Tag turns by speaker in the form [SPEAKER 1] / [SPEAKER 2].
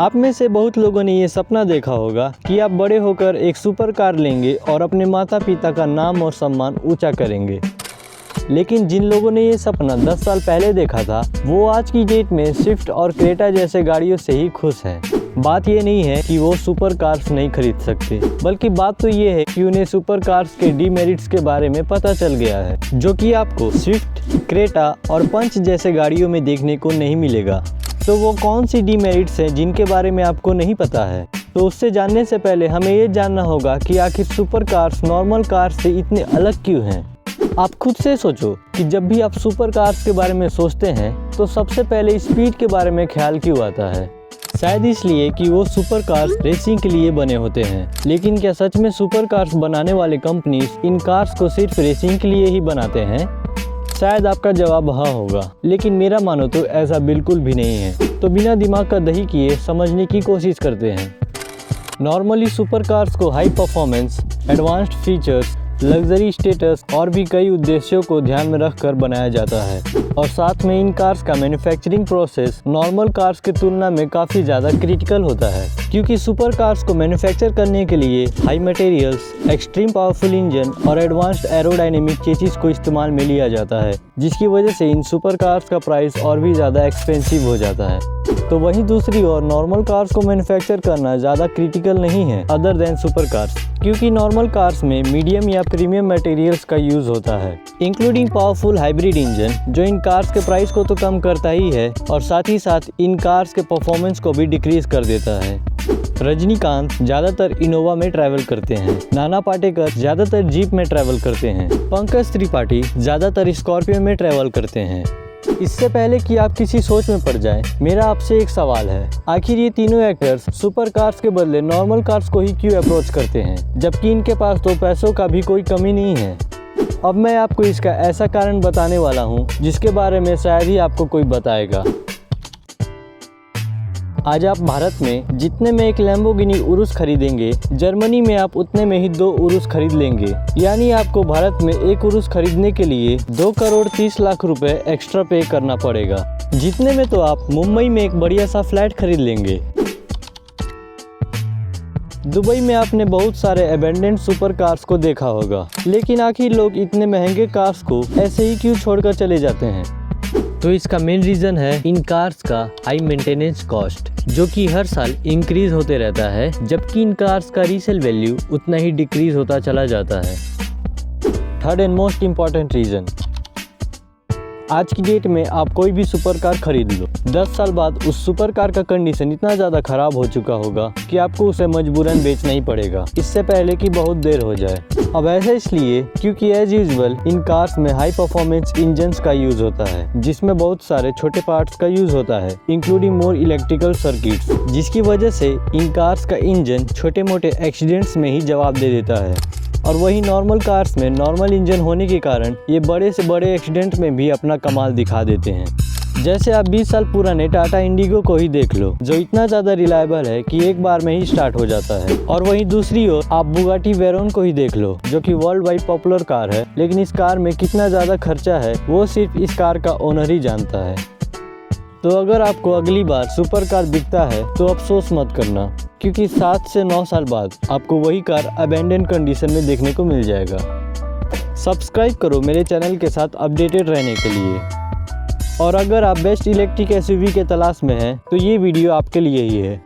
[SPEAKER 1] आप में से बहुत लोगों ने ये सपना देखा होगा कि आप बड़े होकर एक सुपर कार लेंगे और अपने माता पिता का नाम और सम्मान ऊंचा करेंगे। लेकिन जिन लोगों ने ये सपना 10 साल पहले देखा था वो आज की डेट में स्विफ्ट और क्रेटा जैसे गाड़ियों से ही खुश हैं। बात ये नहीं है कि वो सुपर कार्स नहीं खरीद सकते, बल्कि बात तो ये है कि उन्हें सुपर कार्स के डीमेरिट्स के बारे में पता चल गया है, जो कि आपको स्विफ्ट, क्रेटा और पंच जैसे गाड़ियों में देखने को नहीं मिलेगा। तो वो कौन सी डीमेरिट्स हैं जिनके बारे में आपको नहीं पता है? तो उससे जानने से पहले हमें ये जानना होगा कि आखिर सुपर कार्स नॉर्मल कार्स से इतने अलग क्यों हैं। आप खुद से सोचो कि जब भी आप सुपर कार्स के बारे में सोचते हैं तो सबसे पहले स्पीड के बारे में ख्याल क्यों आता है? शायद इसलिए कि वो सुपर कार्स रेसिंग के लिए बने होते हैं। लेकिन क्या सच में सुपर कार्स बनाने वाले कंपनीज इन कार्स को सिर्फ रेसिंग के लिए ही बनाते हैं? शायद आपका जवाब हाँ होगा, लेकिन मेरा मानो तो ऐसा बिल्कुल भी नहीं है। तो बिना दिमाग का दही किए समझने की कोशिश करते हैं। नॉर्मली सुपर कार्स को high performance, advanced features, luxury status और भी कई उद्देश्यों को ध्यान में रखकर बनाया जाता है। और साथ में इन कार्स का मैन्युफैक्चरिंग प्रोसेस नॉर्मल कार्स की तुलना में काफ़ी ज़्यादा क्रिटिकल होता है, क्योंकि सुपर कार्स को मैन्युफैक्चर करने के लिए high materials, extreme powerful engine और एडवांस्ड एरोडायनेमिक चेसिस को इस्तेमाल में लिया जाता है, जिसकी वजह से इन सुपर कार्स का प्राइस और भी ज़्यादा एक्सपेंसिव हो जाता है। तो वहीं दूसरी ओर नॉर्मल कार्स को मैन्युफैक्चर करना ज़्यादा क्रिटिकल नहीं है अदर देन सुपर कार्स, क्योंकि नॉर्मल कार्स में मीडियम या प्रीमियम मटेरियल्स का यूज़ होता है, इंक्लूडिंग पावरफुल हाइब्रिड इंजन, जो इन कार्स के प्राइस को तो कम करता ही है और साथ ही साथ इन कार्स के परफॉर्मेंस को भी डिक्रीज कर देता है। रजनीकांत ज़्यादातर इनोवा में ट्रैवल करते हैं, नाना पाटेकर ज़्यादातर जीप में ट्रैवल करते हैं, पंकज त्रिपाठी ज़्यादातर स्कॉर्पियो में ट्रैवल करते हैं। इससे पहले कि आप किसी सोच में पड़ जाएं, मेरा आपसे एक सवाल है, आखिर ये तीनों एक्टर्स सुपर कार्स के बदले नॉर्मल कार्स को ही क्यों अप्रोच करते हैं, जबकि इनके पास तो पैसों का भी कोई कमी नहीं है? अब मैं आपको इसका ऐसा कारण बताने वाला हूँ जिसके बारे में शायद ही आपको कोई बताएगा। आज आप भारत में जितने में एक लैम्बोर्गिनी उरुस खरीदेंगे, जर्मनी में आप उतने में ही 2 उरुस खरीद लेंगे। यानी आपको भारत में एक उरुस खरीदने के लिए 2 करोड़ 30 लाख रुपए एक्स्ट्रा पे करना पड़ेगा, जितने में तो आप मुंबई में एक बढ़िया सा फ्लैट खरीद लेंगे। दुबई में आपने बहुत सारे अबेंडेंट सुपर कार्स को देखा होगा, लेकिन आखिर लोग इतने महंगे कार्स को ऐसे ही क्यों छोड़कर चले जाते हैं? तो इसका मेन रीज़न है इन कार्स का हाई मेंटेनेंस कॉस्ट, जो कि हर साल इंक्रीज होते रहता है, जबकि इन कार्स का रीसेल वैल्यू उतना ही डिक्रीज होता चला जाता है। Third and most important reason, आज की डेट में आप कोई भी सुपर कार खरीद लो, 10 साल बाद उस सुपर कार का कंडीशन इतना ज़्यादा ख़राब हो चुका होगा कि आपको उसे मजबूरन बेचना ही पड़ेगा, इससे पहले कि बहुत देर हो जाए। अब ऐसा इसलिए क्योंकि एज यूजुअल इन कार्स में हाई परफॉर्मेंस इंजन्स का यूज़ होता है, जिसमें बहुत सारे छोटे पार्ट्स का यूज़ होता है, इंक्लूडिंग मोर इलेक्ट्रिकल सर्किट्स, जिसकी वजह से इन कार्स का इंजन छोटे मोटे एक्सीडेंट्स में ही जवाब दे देता है। और वही नॉर्मल कार्स में नॉर्मल इंजन होने के कारण ये बड़े से बड़े एक्सीडेंट में भी अपना कमाल दिखा देते हैं। जैसे आप 20 साल पुराने टाटा इंडिगो को ही देख लो, जो इतना ज़्यादा रिलायबल है कि एक बार में ही स्टार्ट हो जाता है। और वहीं दूसरी ओर आप बुगाटी वेरोन को ही देख लो, जो कि वर्ल्ड वाइड पॉपुलर कार है, लेकिन इस कार में कितना ज़्यादा खर्चा है वो सिर्फ इस कार का ओनर ही जानता है। तो अगर आपको अगली बार सुपर कार दिखता है तो अफसोस मत करना, क्योंकि 7 से 9 साल बाद आपको वही कार अबेंडन कंडीशन में देखने को मिल जाएगा। सब्सक्राइब करो मेरे चैनल के साथ अपडेटेड रहने के लिए। और अगर आप बेस्ट इलेक्ट्रिक एसयूवी के तलाश में हैं तो ये वीडियो आपके लिए ही है।